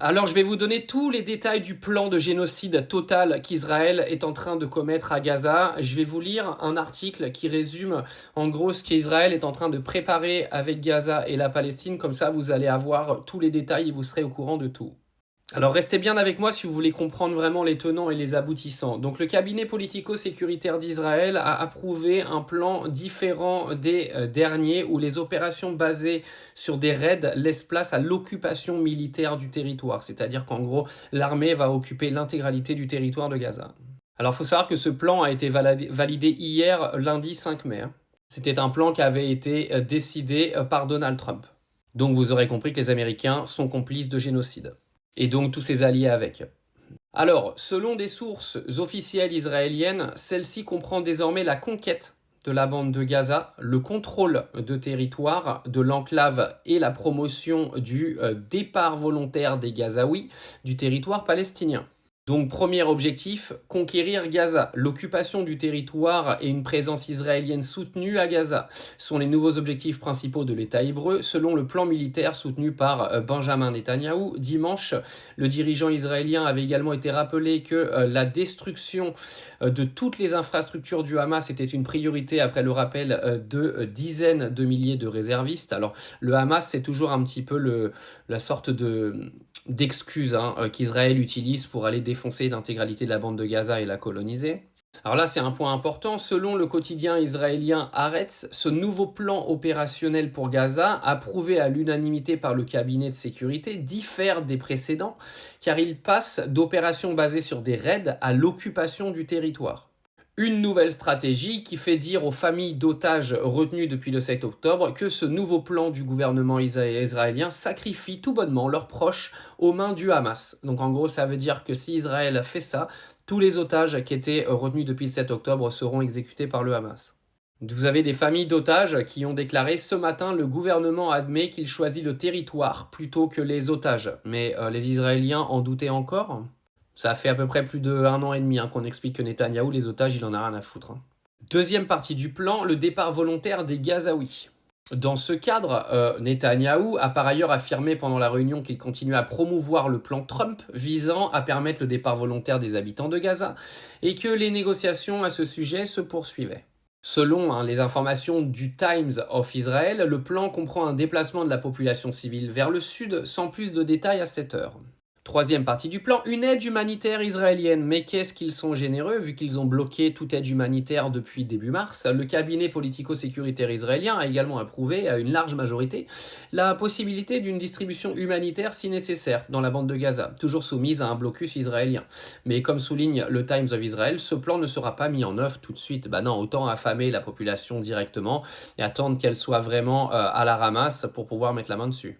Alors, je vais vous donner tous les détails du plan de génocide total qu'Israël est en train de commettre à Gaza. Je vais vous lire un article qui résume en gros ce qu'Israël est en train de préparer avec Gaza et la Palestine. Comme ça, vous allez avoir tous les détails et vous serez au courant de tout. Alors restez bien avec moi si vous voulez comprendre vraiment les tenants et les aboutissants. Donc le cabinet politico-sécuritaire d'Israël a approuvé un plan différent des derniers où les opérations basées sur des raids laissent place à l'occupation militaire du territoire. C'est-à-dire qu'en gros, l'armée va occuper l'intégralité du territoire de Gaza. Alors il faut savoir que ce plan a été validé hier, lundi 5 mai. C'était un plan qui avait été décidé par Donald Trump. Donc vous aurez compris que les Américains sont complices de génocide et donc tous ses alliés avec. Alors, selon des sources officielles israéliennes, celle-ci comprend désormais la conquête de la bande de Gaza, le contrôle de territoire de l'enclave et la promotion du départ volontaire des Gazaouis du territoire palestinien. Donc premier objectif, conquérir Gaza. L'occupation du territoire et une présence israélienne soutenue à Gaza sont les nouveaux objectifs principaux de l'État hébreu, selon le plan militaire soutenu par Benjamin Netanyahou. Dimanche, le dirigeant israélien avait également été rappelé que la destruction de toutes les infrastructures du Hamas était une priorité après le rappel de dizaines de milliers de réservistes. Alors le Hamas, c'est toujours un petit peu la sorte d'excuses qu'Israël utilise pour aller défoncer l'intégralité de la bande de Gaza et la coloniser. Alors là, c'est un point important. Selon le quotidien israélien Haaretz, ce nouveau plan opérationnel pour Gaza, approuvé à l'unanimité par le cabinet de sécurité, diffère des précédents, car il passe d'opérations basées sur des raids à l'occupation du territoire. Une nouvelle stratégie qui fait dire aux familles d'otages retenues depuis le 7 octobre que ce nouveau plan du gouvernement israélien sacrifie tout bonnement leurs proches aux mains du Hamas. Donc en gros, ça veut dire que si Israël fait ça, tous les otages qui étaient retenus depuis le 7 octobre seront exécutés par le Hamas. Vous avez des familles d'otages qui ont déclaré ce matin le gouvernement admet qu'il choisit le territoire plutôt que les otages. Mais les Israéliens en doutaient encore ? Ça fait à peu près plus d'1 an et demi qu'on explique que Netanyahou, les otages, il en a rien à foutre. Deuxième partie du plan, le départ volontaire des Gazaouis. Dans ce cadre, Netanyahou a par ailleurs affirmé pendant la réunion qu'il continuait à promouvoir le plan Trump visant à permettre le départ volontaire des habitants de Gaza et que les négociations à ce sujet se poursuivaient. Selon les informations du Times of Israel, le plan comprend un déplacement de la population civile vers le sud sans plus de détails à cette heure. Troisième partie du plan, une aide humanitaire israélienne. Mais qu'est-ce qu'ils sont généreux, vu qu'ils ont bloqué toute aide humanitaire depuis début mars. Le cabinet politico-sécuritaire israélien a également approuvé, à une large majorité, la possibilité d'une distribution humanitaire si nécessaire dans la bande de Gaza, toujours soumise à un blocus israélien. Mais comme souligne le Times of Israel, ce plan ne sera pas mis en œuvre tout de suite. Non, autant affamer la population directement et attendre qu'elle soit vraiment à la ramasse pour pouvoir mettre la main dessus.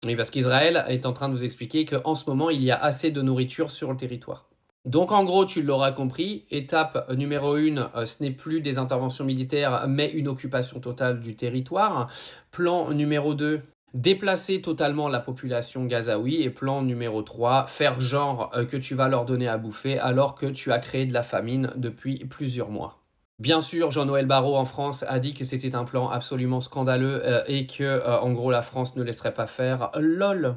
Oui, parce qu'Israël est en train de vous expliquer qu'en ce moment, il y a assez de nourriture sur le territoire. Donc en gros, tu l'auras compris, étape numéro 1, ce n'est plus des interventions militaires, mais une occupation totale du territoire. Plan numéro 2, déplacer totalement la population gazaoui. Et plan numéro 3, faire genre que tu vas leur donner à bouffer alors que tu as créé de la famine depuis plusieurs mois. Bien sûr, Jean-Noël Barrot en France a dit que c'était un plan absolument scandaleux et que, en gros, la France ne laisserait pas faire. LOL.